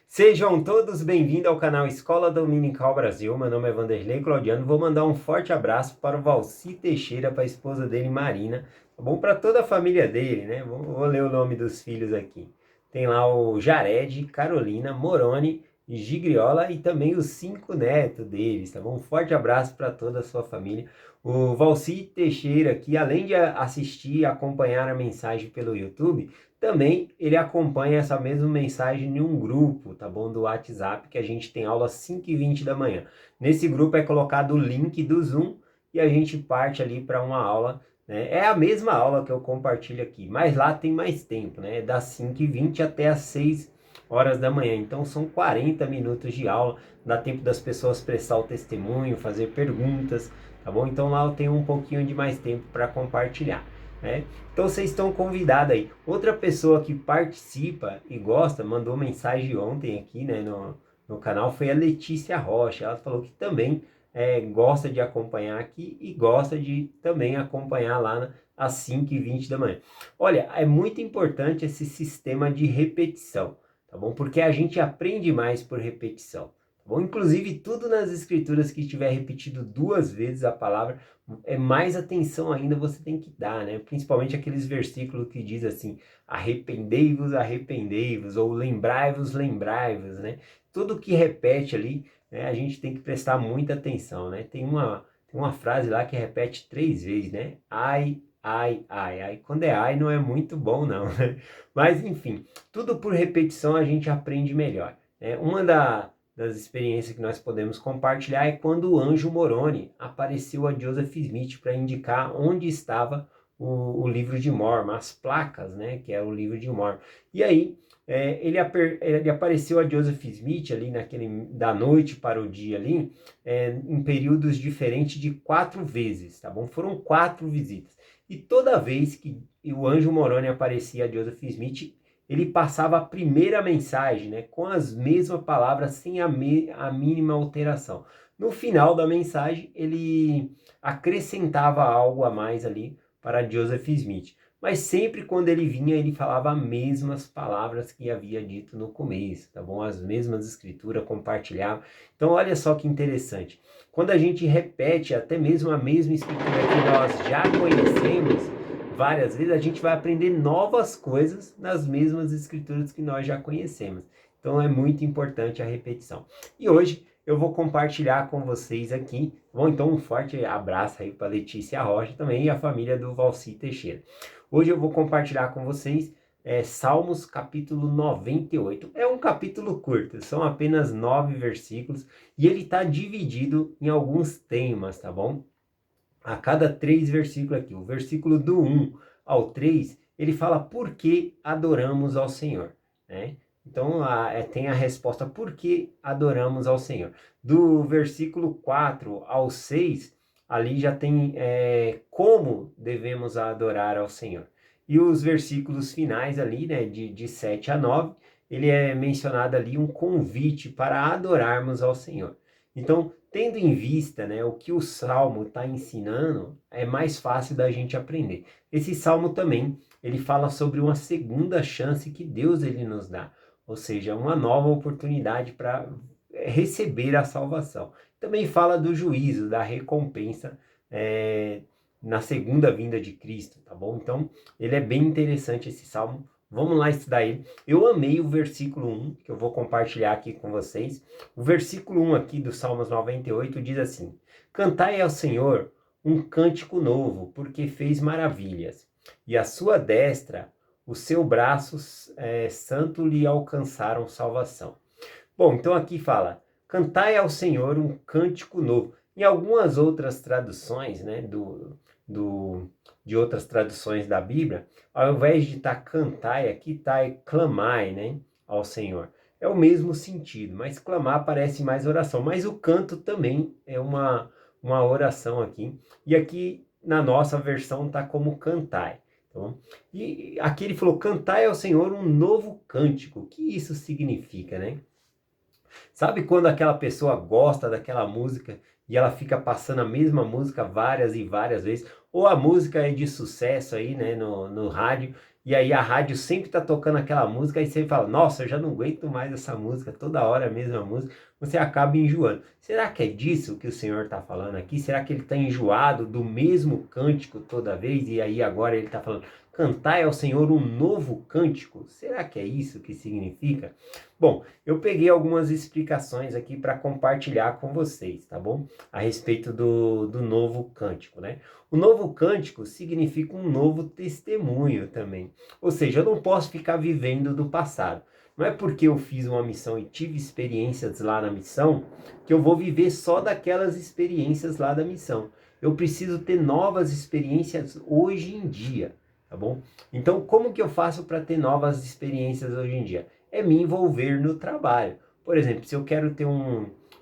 Sejam todos bem-vindos ao canal Escola Dominical Brasil. Meu nome é Vanderlei Claudiano. Vou mandar um forte abraço para o Valci Teixeira, para a esposa dele, Marina. Tá bom? Para toda a família dele, né? Vou ler o nome dos filhos aqui. Tem lá o Jared, Carolina, Moroni, Gigriola e também os 5 netos deles, tá bom? Um forte abraço para toda a sua família. O Valci Teixeira aqui, além de assistir e acompanhar a mensagem pelo YouTube, também ele acompanha essa mesma mensagem em um grupo, tá bom? Do WhatsApp, que a gente tem aula às 5h20 da manhã. Nesse grupo é colocado o link do Zoom e a gente parte ali para uma aula, né? É a mesma aula que eu compartilho aqui, mas lá tem mais tempo, né? É das 5h20 até as 6h da manhã. Então são 40 minutos de aula, dá tempo das pessoas prestar o testemunho, fazer perguntas, tá bom? Então lá eu tenho um pouquinho de mais tempo para compartilhar, né? Então vocês estão convidados aí. Outra pessoa que participa e gosta, mandou mensagem ontem aqui, né, no canal, foi a Letícia Rocha. Ela falou que também gosta de acompanhar aqui e gosta de também acompanhar lá às 5h20 da manhã. Olha, é muito importante esse sistema de repetição, tá bom? Porque a gente aprende mais por repetição. Bom, inclusive, tudo nas escrituras que estiver repetido 2 vezes a palavra, mais atenção ainda você tem que dar, né? Principalmente aqueles versículos que diz assim, arrependei-vos, arrependei-vos, ou lembrai-vos, lembrai-vos, né? Tudo que repete ali, né, a gente tem que prestar muita atenção, né? Tem uma frase lá que repete 3 vezes, né? Ai, ai, ai, ai. Quando é ai, não é muito bom, não, né? Mas, enfim, tudo por repetição a gente aprende melhor, né? Uma das experiências que nós podemos compartilhar é quando o anjo Moroni apareceu a Joseph Smith para indicar onde estava o livro de Mormon, as placas, né, que é o livro de Mormon. E aí ele apareceu a Joseph Smith ali da noite para o dia ali, em períodos diferentes de 4 vezes, tá bom? Foram 4 visitas. E toda vez que o anjo Moroni aparecia a Joseph Smith, ele passava a primeira mensagem, né, com as mesmas palavras, sem a mínima alteração. No final da mensagem, ele acrescentava algo a mais ali para Joseph Smith. Mas sempre quando ele vinha, ele falava as mesmas palavras que havia dito no começo, tá bom? As mesmas escrituras, compartilhava. Então, olha só que interessante. Quando a gente repete até mesmo a mesma escritura que nós já conhecemos, várias vezes, a gente vai aprender novas coisas nas mesmas escrituras que nós já conhecemos. Então é muito importante a repetição. E hoje eu vou compartilhar com vocês aqui, bom, então um forte abraço aí para Letícia Rocha também e a família do Valci Teixeira. Hoje eu vou compartilhar com vocês Salmos capítulo 98. É um capítulo curto, são apenas 9 versículos e ele está dividido em alguns temas, tá bom? A cada 3 versículos aqui. O versículo do 1 ao 3, ele fala por que adoramos ao Senhor, né? Então, tem a resposta por que adoramos ao Senhor. Do versículo 4 ao 6, ali já tem como devemos adorar ao Senhor. E os versículos finais ali, né, de 7 a 9, ele é mencionado ali um convite para adorarmos ao Senhor. Então, tendo em vista, né, o que o Salmo está ensinando, é mais fácil da gente aprender. Esse Salmo também, ele fala sobre uma segunda chance que Deus ele nos dá, ou seja, uma nova oportunidade para receber a salvação. Também fala do juízo, da recompensa na segunda vinda de Cristo, tá bom? Então, ele é bem interessante esse Salmo. Vamos lá estudar ele. Eu amei o versículo 1, que eu vou compartilhar aqui com vocês. O versículo 1 aqui do Salmos 98 diz assim: Cantai ao Senhor um cântico novo, porque fez maravilhas, e a sua destra, o seu braço santo lhe alcançaram salvação. Bom, então aqui fala, cantai ao Senhor um cântico novo. Em algumas outras traduções, né, de outras traduções da Bíblia, ao invés de estar cantai, aqui está clamai, né, ao Senhor. É o mesmo sentido, mas clamar parece mais oração. Mas o canto também é uma oração aqui. E aqui na nossa versão está como cantai. Então, e aqui ele falou, cantai ao Senhor um novo cântico. O que isso significa, né? Sabe quando aquela pessoa gosta daquela música e ela fica passando a mesma música várias e várias vezes? Ou a música é de sucesso aí, né, no rádio, e aí a rádio sempre tá tocando aquela música, aí você fala, nossa, eu já não aguento mais essa música, toda hora a mesma música, você acaba enjoando. Será que é disso que o Senhor está falando aqui? Será que ele está enjoado do mesmo cântico toda vez, e aí agora ele está falando, cantai ao Senhor um novo cântico? Será que é isso que significa? Bom, eu peguei algumas explicações aqui para compartilhar com vocês, tá bom? A respeito do novo cântico, né? O novo cântico significa um novo testemunho também. Ou seja, eu não posso ficar vivendo do passado. Não é porque eu fiz uma missão e tive experiências lá na missão que eu vou viver só daquelas experiências lá da missão. Eu preciso ter novas experiências hoje em dia, tá bom? Então, como que eu faço para ter novas experiências hoje em dia? É me envolver no trabalho. Por exemplo, se eu quero ter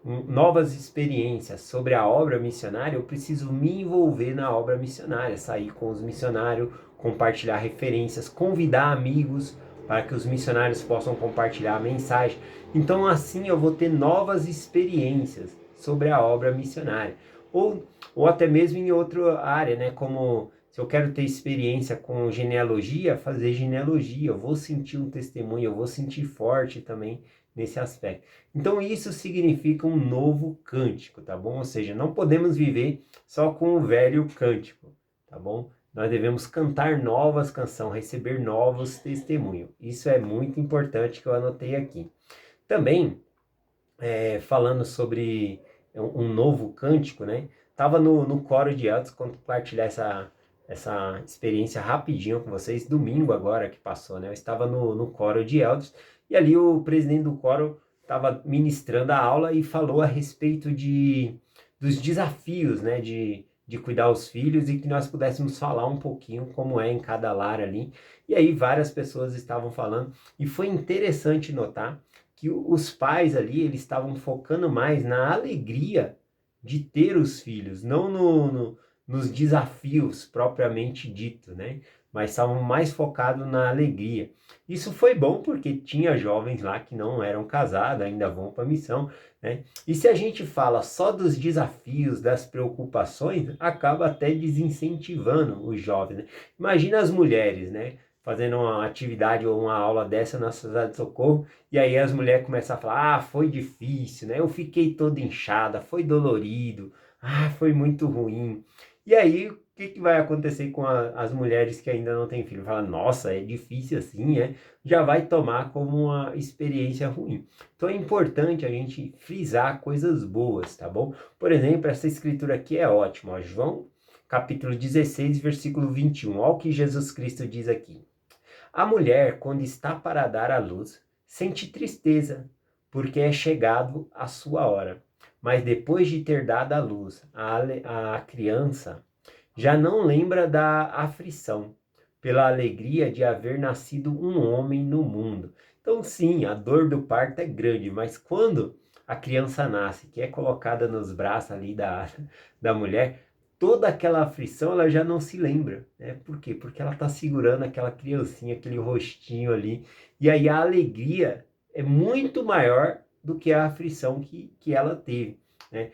novas experiências sobre a obra missionária, eu preciso me envolver na obra missionária, sair com os missionários, compartilhar referências, convidar amigos para que os missionários possam compartilhar a mensagem. Então, assim eu vou ter novas experiências sobre a obra missionária. Ou até mesmo em outra área, né? Como se eu quero ter experiência com genealogia, fazer genealogia, eu vou sentir um testemunho, eu vou sentir forte também nesse aspecto. Então isso significa um novo cântico, tá bom? Ou seja, não podemos viver só com o velho cântico, tá bom? Nós devemos cantar novas canções, receber novos testemunhos. Isso é muito importante que eu anotei aqui. Também, falando sobre um novo cântico, né? Tava no coro de Eltos, compartilhar essa experiência rapidinho com vocês, domingo agora que passou, né? Eu estava no coro de Eltos e ali o presidente do coro estava ministrando a aula e falou a respeito dos desafios, né? De cuidar os filhos e que nós pudéssemos falar um pouquinho como é em cada lar ali. E aí várias pessoas estavam falando e foi interessante notar que os pais ali, eles estavam focando mais na alegria de ter os filhos, não nos desafios propriamente dito, né? Mas estavam mais focados na alegria. Isso foi bom porque tinha jovens lá que não eram casados, ainda vão para a missão, né? E se a gente fala só dos desafios, das preocupações, acaba até desincentivando os jovens, né? Imagina as mulheres, né? Fazendo uma atividade ou uma aula dessa na sociedade de socorro, e aí as mulheres começam a falar, foi difícil, né? Eu fiquei toda inchada, foi dolorido, foi muito ruim. E aí, o que vai acontecer com as mulheres que ainda não têm filho? Fala, nossa, é difícil assim, já vai tomar como uma experiência ruim. Então é importante a gente frisar coisas boas, tá bom? Por exemplo, essa escritura aqui é ótima, ó, João capítulo 16, versículo 21. Olha o que Jesus Cristo diz aqui. A mulher, quando está para dar à luz, sente tristeza, porque é chegado a sua hora. Mas depois de ter dado à luz a criança, já não lembra da aflição, pela alegria de haver nascido um homem no mundo. Então, sim, a dor do parto é grande, mas quando a criança nasce, que é colocada nos braços ali da mulher, toda aquela aflição ela já não se lembra, né? Por quê? Porque ela está segurando aquela criancinha, aquele rostinho ali, e aí a alegria é muito maior do que a aflição que ela teve, né?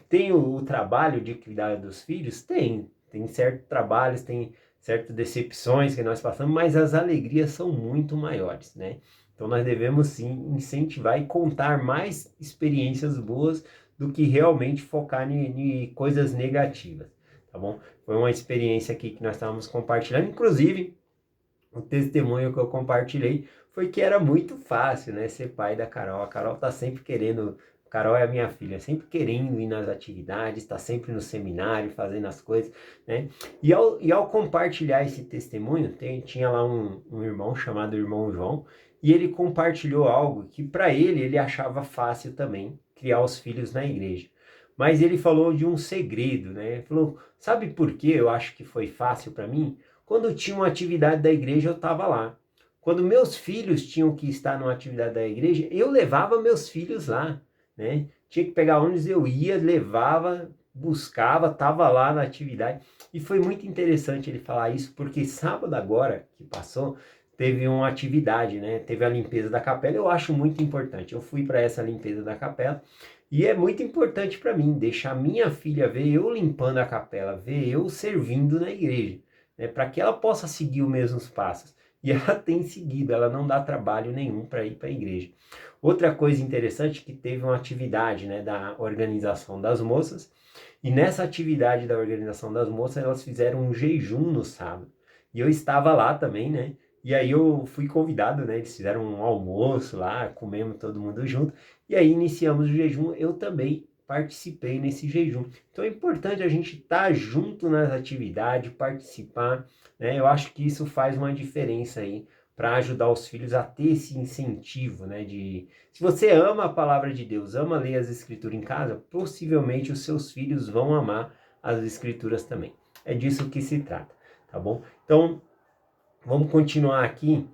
Tem o trabalho de cuidar dos filhos? Tem certos trabalhos, tem certas decepções que nós passamos, mas as alegrias são muito maiores, né? Então nós devemos sim incentivar e contar mais experiências boas do que realmente focar em coisas negativas, tá bom? Foi uma experiência aqui que nós estávamos compartilhando, inclusive o testemunho que eu compartilhei foi que era muito fácil, né, ser pai da Carol. A Carol tá sempre querendo, Carol é a minha filha, sempre querendo ir nas atividades, está sempre no seminário, fazendo as coisas, né? E ao compartilhar esse testemunho, tinha lá um irmão chamado Irmão João, e ele compartilhou algo que para ele achava fácil também, criar os filhos na igreja. Mas ele falou de um segredo, né? Ele falou, sabe por que eu acho que foi fácil para mim? Quando tinha uma atividade da igreja, eu estava lá. Quando meus filhos tinham que estar numa atividade da igreja, eu levava meus filhos lá, né? Tinha que pegar ônibus, eu ia, levava, buscava, estava lá na atividade. E foi muito interessante ele falar isso, porque sábado agora, que passou, teve uma atividade, né? Teve a limpeza da capela, eu acho muito importante. Eu fui para essa limpeza da capela, e é muito importante para mim deixar minha filha ver eu limpando a capela, ver eu servindo na igreja. né, para que ela possa seguir os mesmos passos. E ela tem seguido, ela não dá trabalho nenhum para ir para a igreja. Outra coisa interessante é que teve uma atividade, né, da organização das moças, e nessa atividade da organização das moças, elas fizeram um jejum no sábado. E eu estava lá também, né? E aí eu fui convidado, né? Eles fizeram um almoço lá, comemos todo mundo junto. E aí iniciamos o jejum, eu também participei nesse jejum. Então é importante a gente estar junto nas atividades, participar, né? Eu acho que isso faz uma diferença aí para ajudar os filhos a ter esse incentivo, né? Se você ama a palavra de Deus, ama ler as escrituras em casa, possivelmente os seus filhos vão amar as escrituras também. É disso que se trata, tá bom? Então, vamos continuar aqui.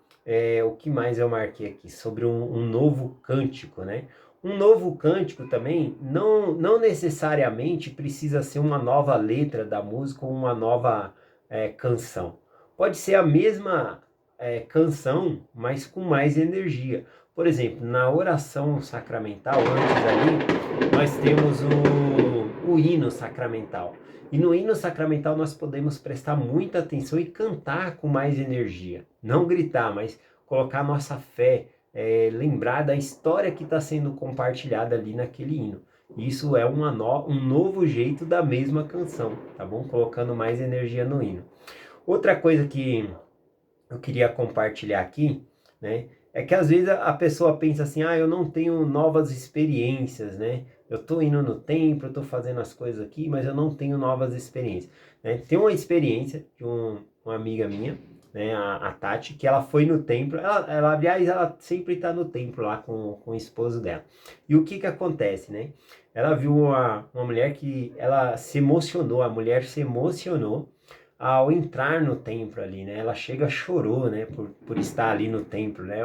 O que mais eu marquei aqui? Sobre um novo cântico, né? Um novo cântico também não necessariamente precisa ser uma nova letra da música ou uma nova canção. Pode ser a mesma canção, mas com mais energia. Por exemplo, na oração sacramental, antes ali, nós temos o hino sacramental. E no hino sacramental nós podemos prestar muita atenção e cantar com mais energia. Não gritar, mas colocar nossa fé, lembrar da história que está sendo compartilhada ali naquele hino. Isso é um novo jeito da mesma canção, tá bom? Colocando mais energia no hino. Outra coisa que eu queria compartilhar aqui, né? É que às vezes a pessoa pensa assim, eu não tenho novas experiências, né? Eu tô indo no templo, eu tô fazendo as coisas aqui, mas eu não tenho novas experiências, né? Tem uma experiência de uma amiga minha, né? A Tati, que ela foi no templo, aliás, ela sempre tá no templo lá com o esposo dela. E o que que acontece, né? Ela viu uma mulher que ela se emocionou, a mulher se emocionou ao entrar no templo ali, né? Ela chega, chorou, né? Por estar ali no templo, né?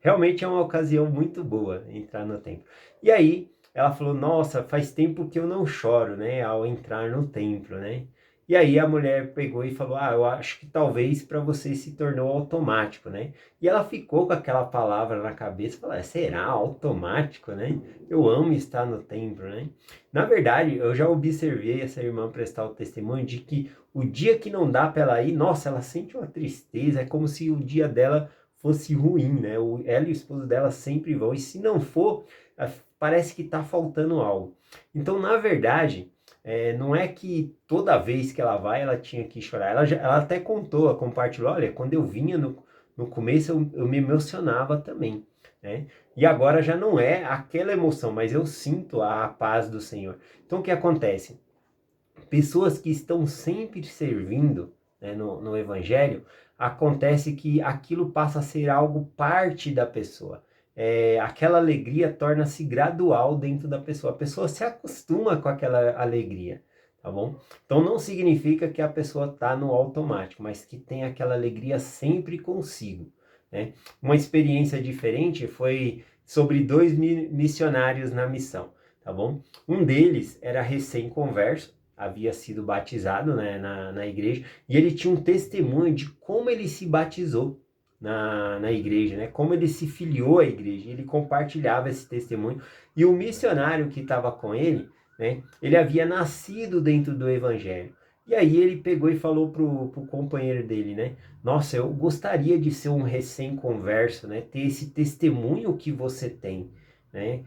Realmente é uma ocasião muito boa entrar no templo. E aí ela falou, nossa, faz tempo que eu não choro, né? Ao entrar no templo, né? E aí a mulher pegou e falou, eu acho que talvez para você se tornou automático, né? E ela ficou com aquela palavra na cabeça, falou, será automático, né? Eu amo estar no templo, né? Na verdade, eu já observei essa irmã prestar o testemunho de que o dia que não dá para ela ir, nossa, ela sente uma tristeza, é como se o dia dela fosse ruim, né? Ela e o esposo dela sempre vão, e se não for, parece que está faltando algo. Então, na verdade, não é que toda vez que ela vai, ela tinha que chorar. Ela até contou, compartilhou, olha, quando eu vinha no começo, eu me emocionava também, né? E agora já não é aquela emoção, mas eu sinto a paz do Senhor. Então, o que acontece? Pessoas que estão sempre servindo, né, no Evangelho, acontece que aquilo passa a ser algo parte da pessoa. Aquela alegria torna-se gradual dentro da pessoa. A pessoa se acostuma com aquela alegria, tá bom? Então não significa que a pessoa está no automático, mas que tem aquela alegria sempre consigo, né? Uma experiência diferente foi sobre dois missionários na missão, tá bom? Um deles era recém-converso, havia sido batizado, né, na igreja, e ele tinha um testemunho de como ele se batizou na igreja, né, como ele se filiou à igreja. Ele compartilhava esse testemunho, e o missionário que estava com ele, né, ele havia nascido dentro do evangelho. E aí ele pegou e falou pro companheiro dele, né, nossa, eu gostaria de ser um recém-converso, né, ter esse testemunho que você tem, né,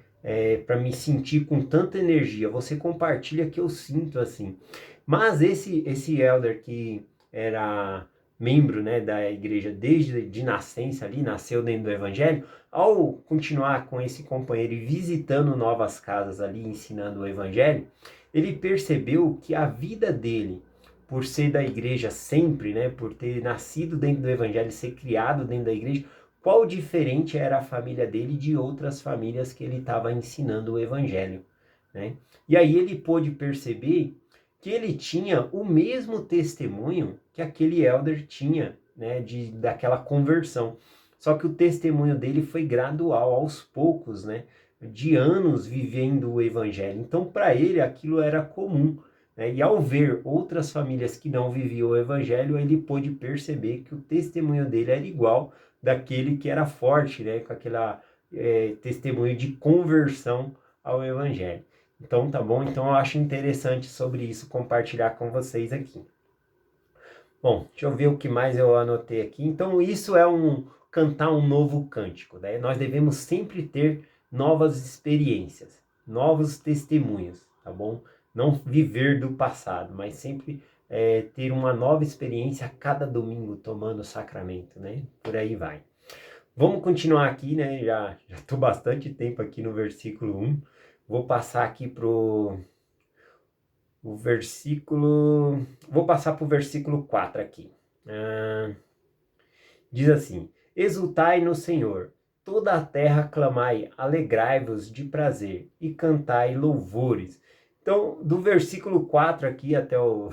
para me sentir com tanta energia. Você compartilha que eu sinto assim. Mas esse elder que era membro, né, da igreja desde de nascença ali, nasceu dentro do evangelho, ao continuar com esse companheiro e visitando novas casas ali, ensinando o evangelho, ele percebeu que a vida dele, por ser da igreja sempre, né, por ter nascido dentro do evangelho, ser criado dentro da igreja, qual diferente era a família dele de outras famílias que ele estava ensinando o evangelho, né? E aí ele pôde perceber que ele tinha o mesmo testemunho que aquele elder tinha, né, daquela conversão. Só que o testemunho dele foi gradual, aos poucos, né, de anos vivendo o evangelho. Então, para ele, aquilo era comum, né? E ao ver outras famílias que não viviam o evangelho, ele pôde perceber que o testemunho dele era igual daquele que era forte, né, com aquela testemunho de conversão ao evangelho. Então, tá bom? Então, eu acho interessante sobre isso compartilhar com vocês aqui. Bom, deixa eu ver o que mais eu anotei aqui. Então, isso é cantar um novo cântico, né? Nós devemos sempre ter novas experiências, novos testemunhos, tá bom? Não viver do passado, mas sempre ter uma nova experiência a cada domingo tomando o sacramento, né? Por aí vai. Vamos continuar aqui, né? Já estou bastante tempo aqui no versículo 1. Vou passar aqui o versículo. Vou passar para o versículo 4 aqui. Diz assim: Exultai no Senhor, toda a terra clamai, alegrai-vos de prazer e cantai louvores. Então, do versículo 4 aqui até o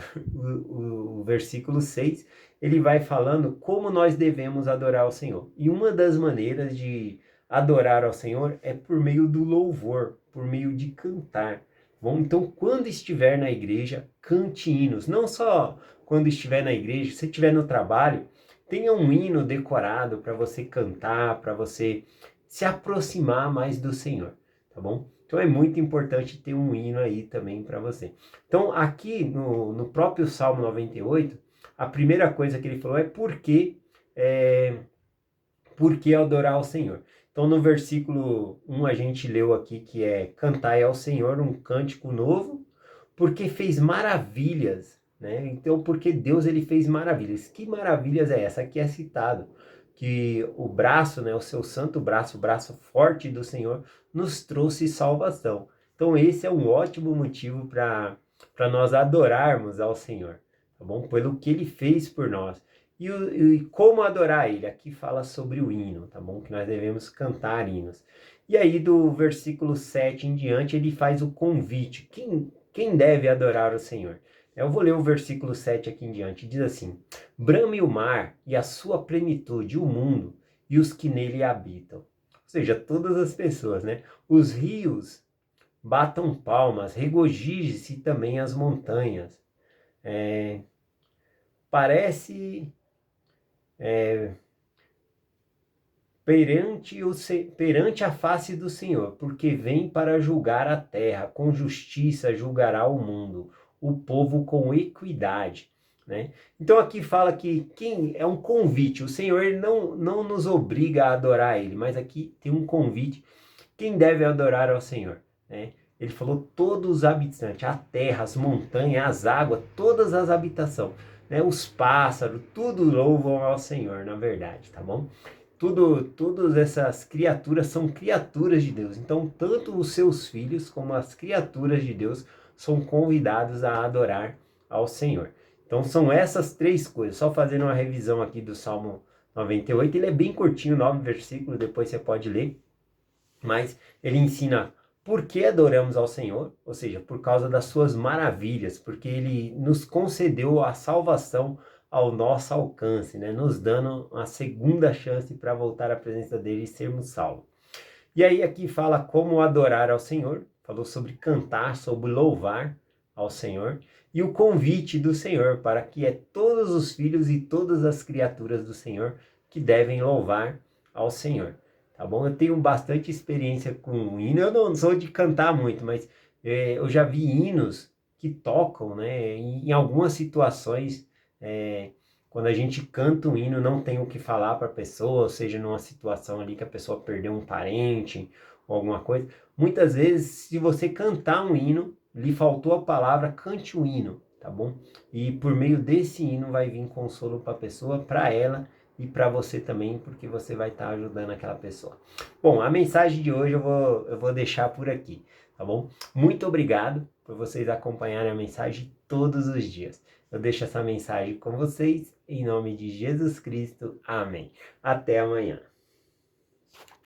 versículo 6, ele vai falando como nós devemos adorar ao Senhor. E uma das maneiras de adorar ao Senhor é por meio do louvor, por meio de cantar. Bom, então, quando estiver na igreja, cante hinos. Não só quando estiver na igreja, se estiver no trabalho, tenha um hino decorado para você cantar, para você se aproximar mais do Senhor, tá bom? Então é muito importante ter um hino aí também para você. Então aqui no próprio Salmo 98, a primeira coisa que ele falou é por que adorar ao Senhor. Então no versículo 1 a gente leu aqui que é cantai ao Senhor um cântico novo, porque fez maravilhas, né? Então, porque Deus ele fez maravilhas. Que maravilhas é essa? Aqui é citado que o braço, né, o seu santo braço, o braço forte do Senhor, nos trouxe salvação. Então, esse é um ótimo motivo para nós adorarmos ao Senhor, tá bom? Pelo que ele fez por nós. E como adorar ele? Aqui fala sobre o hino, tá bom? Que nós devemos cantar hinos. E aí, do versículo 7 em diante, ele faz o convite. Quem deve adorar o Senhor? Eu vou ler o versículo 7 aqui em diante. Diz assim: Brame o mar e a sua plenitude, o mundo e os que nele habitam. Ou seja, todas as pessoas, né? Os rios batam palmas, regozije-se também as montanhas. Parece perante a face do Senhor, porque vem para julgar a terra, com justiça julgará o mundo, o povo com equidade, né? Então aqui fala que quem é um convite, o Senhor ele não nos obriga a adorar ele, mas aqui tem um convite, quem deve adorar ao Senhor, né? Ele falou todos os habitantes, a terra, as montanhas, as águas, todas as habitações, né? Os pássaros, tudo louvam ao Senhor, na verdade, tá bom? Todas essas criaturas são criaturas de Deus. Então, tanto os seus filhos como as criaturas de Deus são convidados a adorar ao Senhor. Então, são essas três coisas. Só fazendo uma revisão aqui do Salmo 98, ele é bem curtinho, 9 versículos, depois você pode ler. Mas ele ensina por que adoramos ao Senhor, ou seja, por causa das suas maravilhas, porque ele nos concedeu a salvação ao nosso alcance, né? Nos dando uma segunda chance para voltar à presença dele e sermos salvos. E aí aqui fala como adorar ao Senhor, falou sobre cantar, sobre louvar ao Senhor, e o convite do Senhor para que todos os filhos e todas as criaturas do Senhor que devem louvar ao Senhor. Tá bom? Eu tenho bastante experiência com hino, eu não sou de cantar muito, mas eu já vi hinos que tocam, né? Em algumas situações, quando a gente canta um hino, não tem o que falar para a pessoa, ou seja, numa situação ali que a pessoa perdeu um parente ou alguma coisa. Muitas vezes, se você cantar um hino, lhe faltou a palavra, cante o hino, tá bom? E por meio desse hino vai vir consolo para a pessoa, para ela e para você também, porque você vai estar ajudando aquela pessoa. Bom, a mensagem de hoje eu vou deixar por aqui, tá bom? Muito obrigado por vocês acompanharem a mensagem todos os dias. Eu deixo essa mensagem com vocês, em nome de Jesus Cristo. Amém. Até amanhã.